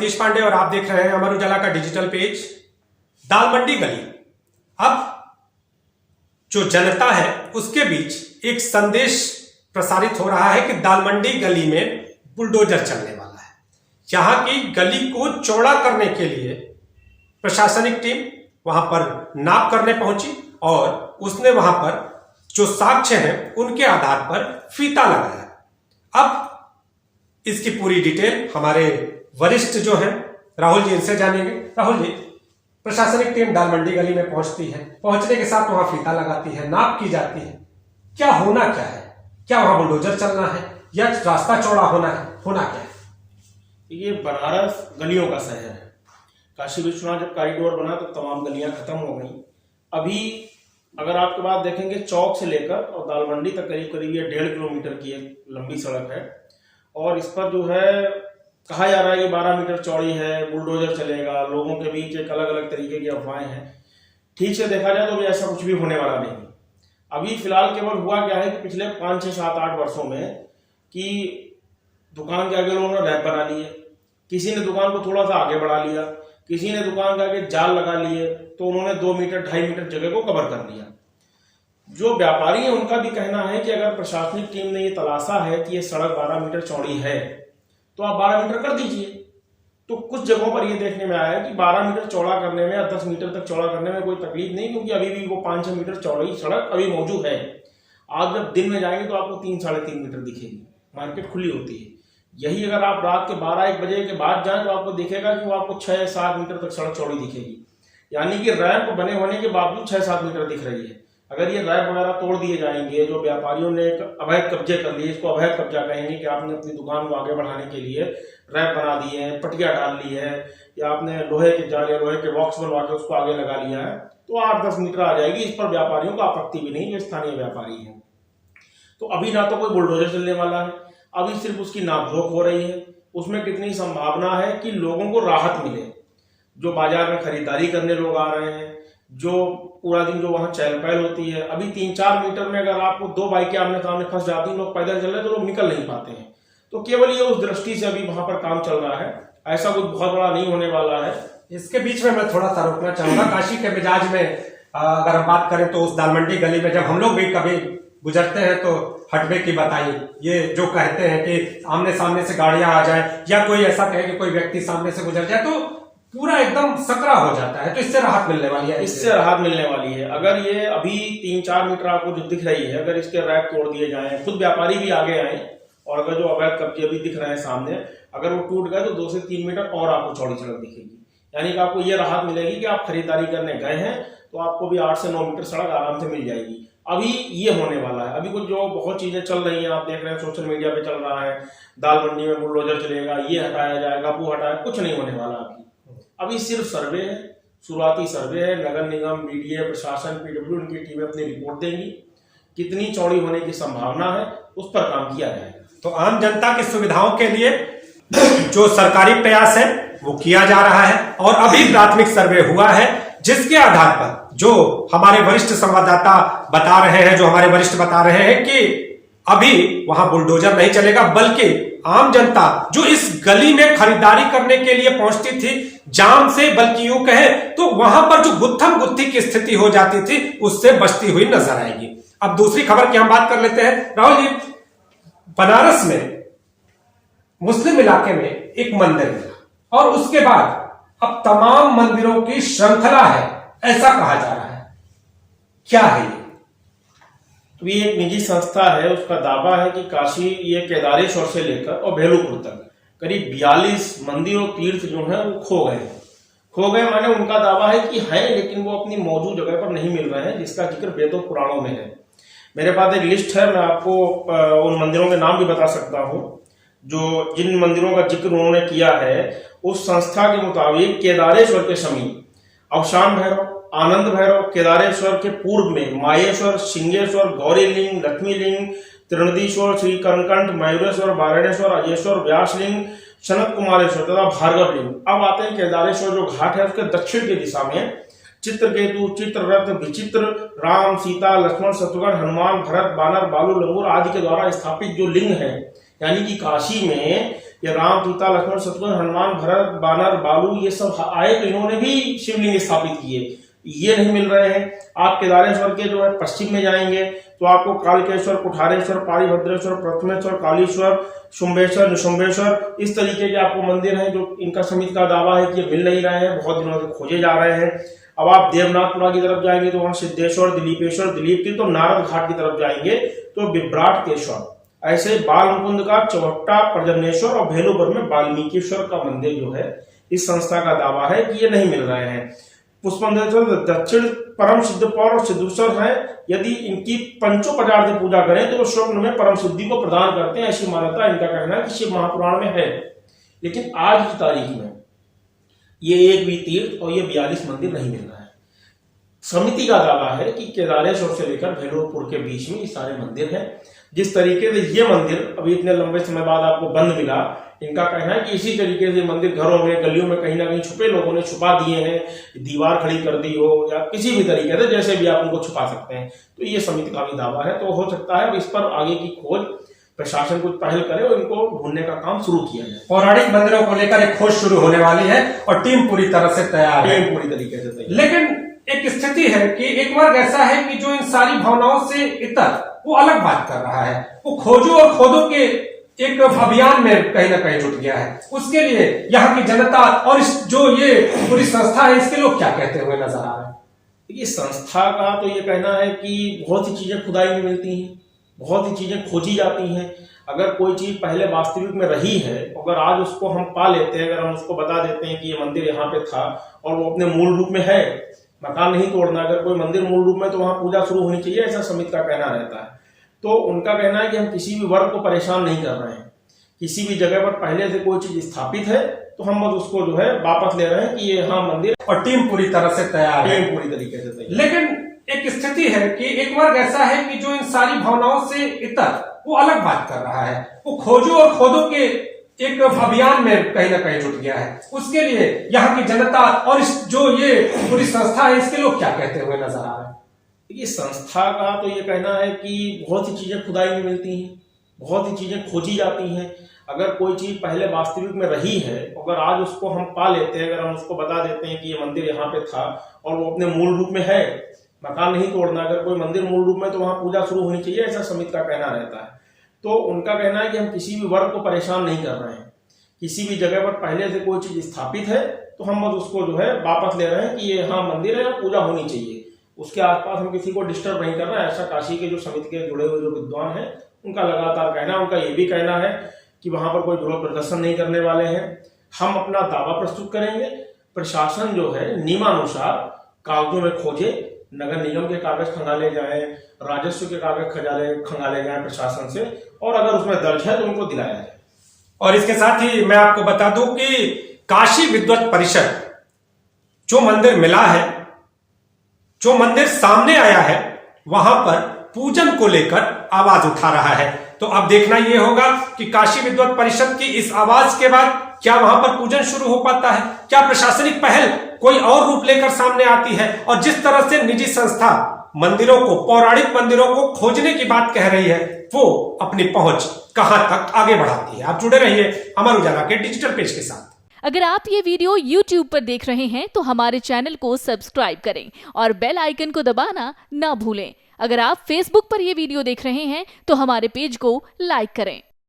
ज्योतिष पांडे और आप देख रहे हैं अमर उजाला का डिजिटल पेज। दाल मंडी गली, अब जो जनता है उसके बीच एक संदेश प्रसारित हो रहा है कि दाल मंडी गली में बुलडोजर चलने वाला है। यहां की गली को चौड़ा करने के लिए प्रशासनिक टीम वहां पर नाप करने पहुंची और उसने वहां पर जो साक्ष्य हैं उनके आधार पर फीता लगाया। अब इसकी पूरी डिटेल हमारे वरिष्ठ जो हैं राहुल जी, इनसे जानेंगे। राहुल जी, प्रशासनिक टीम दाल मंडी गली में पहुंचती है, पहुंचने के साथ वहां फीता लगाती है, नाप की जाती है, क्या होना क्या है? क्या वहां बुलडोजर चलना है या रास्ता चौड़ा होना है? होना क्या है? ये बनारस गलियों का शहर है। काशी विश्वनाथ जब कॉरिडोर बना तो तमाम गलियां खत्म हो गई। अभी अगर आपके बात देखेंगे, चौक से लेकर और दाल मंडी तक करीब करीब ये 1.5 किलोमीटर की एक लंबी सड़क है और इस पर जो है कहा जा रहा है कि 12 मीटर चौड़ी है, बुलडोजर चलेगा। लोगों के बीच एक अलग अलग तरीके की अफवाहें हैं। ठीक से देखा जाए तो भी ऐसा कुछ भी होने वाला नहीं। अभी फिलहाल केवल हुआ क्या है कि पिछले 5, 6, 7, 8 वर्षों में कि दुकान के आगे लोगों ने रैप बना लिए, किसी ने दुकान को थोड़ा सा आगे बढ़ा लिया, किसी ने दुकान के आगे जाल लगा लिए, तो उन्होंने 2 मीटर 2.5 मीटर जगह को कवर कर लिया। जो व्यापारी हैं उनका भी कहना है कि अगर प्रशासनिक टीम ने ये तलाशा है कि ये सड़क 12 मीटर चौड़ी है तो आप 12 मीटर कर दीजिए। तो कुछ जगहों पर ये देखने में आया है कि 12 मीटर चौड़ा करने में या 10 मीटर तक चौड़ा करने में कोई तकलीफ नहीं, क्योंकि अभी भी वो 5-6 मीटर चौड़ी सड़क अभी मौजूद है। आप जब दिन में जाएंगे तो आपको 3-3.5 मीटर दिखेगी। मार्केट खुली होती है। यही अगर आप रात के 12-1 बजे के बाद जाएं तो आपको दिखेगा कि वो आपको 6-7 मीटर तक सड़क चौड़ी दिखेगी। यानी कि रैंप बने होने के बावजूद 6-7 मीटर दिख रही है। अगर ये रैंप वगैरह तोड़ दिए जाएंगे, जो व्यापारियों ने एक अवैध कब्जे कर लिए, इसको अवैध कब्जा कहेंगे कि आपने अपनी दुकान को आगे बढ़ाने के लिए रैंप बना दिए हैं, पटिया डाल ली है, या आपने लोहे के जाल या लोहे के बॉक्स बनवा के उसको आगे लगा लिया है, तो 8-10 मीटर आ जाएगी। इस पर व्यापारियों को आपत्ति भी नहीं, जो स्थानीय व्यापारी हैं। तो अभी ना तो कोई बुलडोजर चलने वाला है, अभी सिर्फ उसकी नापझोंक हो रही है। उसमें कितनी संभावना है कि लोगों को राहत मिले। जो बाजार में खरीदारी करने लोग आ रहे हैं, जो पूरा दिन जो वहां चहल पहल होती है, अभी 3-4 मीटर में अगर आपको 2 बाइकें आमने सामने फंस जाती हैं, लोग पैदल चल रहे तो लोग निकल नहीं पाते हैं। तो केवल ये उस दृष्टि से अभी वहां पर काम चल रहा है, ऐसा कुछ बहुत बड़ा नहीं होने वाला है। इसके बीच में मैं थोड़ा सा रोकना चाहूंगा। काशी के मिजाज में अगर हम बात करें तो उस दाल मंडी गली में जब हम लोग भी कभी गुजरते हैं तो हटवे की बताई, ये जो कहते हैं कि आमने सामने से गाड़ियां आ जाए या कोई ऐसा कहे कि कोई व्यक्ति सामने से गुजर जाए तो पूरा एकदम सकरा हो जाता है। तो इससे राहत मिलने वाली है। इससे राहत मिलने वाली है। अगर ये अभी 3-4 मीटर आपको जो दिख रही है, अगर इसके रैक तोड़ दिए जाए, खुद व्यापारी भी आगे आए और अगर जो अवैध कब्जे अभी दिख रहे हैं सामने, अगर वो टूट गए तो 2 से 3 मीटर और आपको चौड़ी सड़क दिखेगी। यानी कि आपको ये राहत मिलेगी कि आप खरीदारी करने गए हैं तो आपको भी 8 से 9 मीटर सड़क आराम से मिल जाएगी। अभी ये होने वाला है। अभी कुछ जो बहुत चीजें चल रही हैं, आप देख रहे हैं सोशल मीडिया पे चल रहा है, दाल मंडी में बुलडोजर चलेगा, ये हटाया जाएगा, वो हटाया, कुछ नहीं होने वाला। अभी सिर्फ सर्वे है, शुरुआती सर्वे है। नगर निगम, बीडीए, प्रशासन, पीडब्ल्यू, उनकी टीमें अपनी रिपोर्ट देंगी। कितनी चौड़ी होने की संभावना है उस पर काम किया जाएगा। तो आम जनता की सुविधाओं के लिए जो सरकारी प्रयास है वो किया जा रहा है और अभी प्राथमिक सर्वे हुआ है, जिसके आधार पर जो हमारे वरिष्ठ संवाददाता बता रहे हैं, जो हमारे वरिष्ठ बता रहे हैं कि अभी वहां बुलडोजर नहीं चलेगा, बल्कि आम जनता जो इस गली में खरीदारी करने के लिए पहुंचती थी जाम से, बल्कि यूं कहे तो वहां पर जो गुत्थम गुत्थी की स्थिति हो जाती थी उससे बचती हुई नजर आएगी। अब दूसरी खबर की हम बात कर लेते हैं। राहुल जी, बनारस में मुस्लिम इलाके में एक मंदिर मिला और उसके बाद अब तमाम मंदिरों की श्रृंखला है, ऐसा कहा जा रहा है। क्या है ये? तो ये एक निजी संस्था है, उसका दावा है कि काशी, ये केदारेश्वर से लेकर और भेलूपुर तक करीब 42 मंदिर और तीर्थ जो है वो खो गए माने उनका दावा है कि है, लेकिन वो अपनी मौजूद जगह पर नहीं मिल रहे हैं, जिसका जिक्र वेदों पुराणों में है। मेरे पास एक लिस्ट है, मैं आपको उन मंदिरों के नाम भी बता सकता हूं। जो जिन मंदिरों का जिक्र उन्होंने किया है, उस संस्था के मुताबिक केदारेश्वर के समीप अवशान भैरव, आनंद भैरव, केदारेश्वर के पूर्व में माहेश्वर, सिंहेश्वर, गौरीलिंग, लक्ष्मीलिंग, त्रिनदीश्वर, श्री कंकंठ, मयूरेश्वर, बारणेश्वर, अजेश्वर, व्यासलिंग, सनत कुमारेश्वर तथा भार्गव लिंग। अब आते हैं केदारेश्वर जो घाट है उसके दक्षिण की दिशा में चित्रकेतु, चित्ररथ, विचित्र, राम, सीता, लक्ष्मण, शत्रुघ्न, हनुमान, भरत, बानर, बालू, लंगूर आदि के द्वारा स्थापित जो लिंग है, यानी कि काशी में ये राम, सीता, लक्ष्मण, शत्रुघ्न, हनुमान, भरत, बानर, बालू ये सब आए तो इन्होंने भी शिवलिंग स्थापित किए, ये नहीं मिल रहे हैं। आप केदारेश्वर के जो है पश्चिम में जाएंगे तो आपको कालकेश्वर, कुठारेश्वर, पारिभद्रेश्वर, प्रथमेश्वर, कालीश्वर, शुंभेश्वर, निशुंभेश्वर इस तरीके के आपको मंदिर हैं जो इनका समिति का दावा है कि ये मिल नहीं रहे हैं, बहुत दिनों से खोजे जा रहे हैं। अब आप देवनाथपुरा की तरफ जाएंगे तो वहां सिद्धेश्वर, दिलीपेश्वर, दिलीप तीर्थ, तो नारद घाट की तरफ जाएंगे तो विभ्राटकेश्वर, ऐसे बाल मुकुंद का चौहट्टा, प्रजनेश्वर और भेलूपुर में वाल्मीकिश्वर का मंदिर जो है इस संस्था का दावा है कि ये नहीं मिल रहे हैं। पुष्पेंद्रेश्वर दक्षिण परम सिद्ध पौर और सिद्धेश्वर है, यदि इनकी पंचोपचार से पूजा करें तो वो स्वप्न में परम सिद्धि को प्रदान करते हैं, ऐसी मान्यता इनका कहना है कि शिव महापुराण में है। लेकिन आज की तारीख में ये एक भी तीर्थ और ये 42 मंदिर नहीं मिल रहा है। समिति का दावा है कि केदारेश्वर से लेकर भेलूरपुर के बीच में ये सारे मंदिर हैं। जिस तरीके से ये मंदिर अभी इतने लंबे समय बाद आपको बंद मिला, इनका कहना है कि इसी तरीके से मंदिर घरों में, गलियों में कहीं ना कहीं छुपे लोगों ने छुपा दिए हैं, दीवार खड़ी कर दी हो या किसी भी तरीके से, जैसे भी आप उनको छुपा सकते हैं। तो ये समिति का भी दावा है। तो हो सकता है इस पर आगे की खोज प्रशासन कुछ पहल करे और इनको ढूंढने का काम शुरू किया जाए। पौराणिक मंदिरों को लेकर एक खोज शुरू होने वाली है और टीम पूरी तरह से तैयार है। टीम पूरी तरीके से तैयार। लेकिन एक स्थिति है कि एक वर्ग ऐसा है कि जो इन सारी भावनाओं से इतर वो अलग बात कर रहा है, वो खोजो और खोदो के एक अभियान में कहीं ना कहीं जुट गया है। उसके लिए यहाँ की जनता और इस जो ये पूरी संस्था है इसके लोग क्या कहते हुए नजर आ रहे हैं? ये संस्था का तो ये कहना है कि बहुत सी चीजें खुदाई में मिलती हैं, बहुत सी चीजें खोजी जाती हैं। अगर कोई चीज पहले वास्तविक में रही है, अगर आज उसको हम पा लेते हैं, अगर हम उसको बता देते हैं कि ये मंदिर यहाँ पे था और वो अपने मूल रूप में है, मकान नहीं तोड़ना, अगर कोई मंदिर मूल रूप में तो वहां पूजा शुरू होनी चाहिए, ऐसा समिति का कहना रहता है। तो उनका कहना है कि हम किसी भी वर्ग को परेशान नहीं कर रहे हैं। किसी भी जगह पर पहले से कोई चीज स्थापित है तो हम उसको जो है वापस ले रहे हैं कि ये हाँ मंदिर, और टीम पूरी तरह से तैयार है। टीम पूरी तरीके से तैयार। लेकिन एक स्थिति है कि एक वर्ग ऐसा है कि जो इन सारी भावनाओं से इतर वो अलग बात कर रहा है, वो खोजो और खोदो के एक अभियान में कहीं ना कहीं जुट गया है। उसके लिए यहाँ की जनता और इस जो ये पूरी संस्था है इसके लोग क्या कहते हुए नजर आ रहे हैं? ये संस्था का तो ये कहना है कि बहुत सी चीजें खुदाई में मिलती हैं, बहुत सी चीजें खोजी जाती हैं। अगर कोई चीज पहले वास्तविक में रही है, अगर आज उसको हम पा लेते हैं, अगर हम उसको बता देते हैं कि ये मंदिर यहाँ पे था और वो अपने मूल रूप में है, मकान नहीं तोड़ना, अगर कोई मंदिर मूल रूप में तो वहां पूजा शुरू होनी चाहिए, ऐसा समिति का कहना रहता है। तो उनका कहना है कि हम किसी भी वर्ग को परेशान नहीं कर रहे हैं। किसी भी जगह पर पहले से कोई चीज स्थापित है तो हम उसको जो है वापस ले रहे हैं कि ये हाँ मंदिर है और पूजा होनी चाहिए, उसके आसपास हम किसी को डिस्टर्ब नहीं कर रहे हैं। ऐसा काशी के जो समिति के जुड़े हुए जो विद्वान हैं उनका लगातार कहना है। उनका ये भी कहना है कि वहां पर कोई विरोध प्रदर्शन नहीं करने वाले हैं, हम अपना दावा प्रस्तुत करेंगे। प्रशासन जो है नियमानुसार कागजों में खोजे, नगर निगम के कागज खंगाले जाए, राजस्व के कागज खंगाले जाए प्रशासन से, और अगर उसमें दर्ज है तो उनको दिलाया जाए। और इसके साथ ही मैं आपको बता दूं कि काशी विद्वत परिषद जो मंदिर मिला है, जो मंदिर सामने आया है, वहां पर पूजन को लेकर आवाज उठा रहा है। तो अब देखना यह होगा कि काशी विद्वत परिषद की इस आवाज के बाद क्या वहां पर पूजन शुरू हो पाता है, क्या प्रशासनिक पहल कोई और रूप लेकर सामने आती है, और जिस तरह से निजी संस्था मंदिरों को, पौराणिक मंदिरों को खोजने की बात कह रही है, वो अपनी पहुंच कहां तक आगे बढ़ाती है। आप जुड़े रहिए अमर उजाला के डिजिटल पेज के साथ। अगर आप ये वीडियो YouTube पर देख रहे हैं तो हमारे चैनल को सब्सक्राइब करें और बेल आइकन को दबाना ना भूलें। अगर आप Facebook पर यह वीडियो देख रहे हैं तो हमारे पेज को लाइक करें।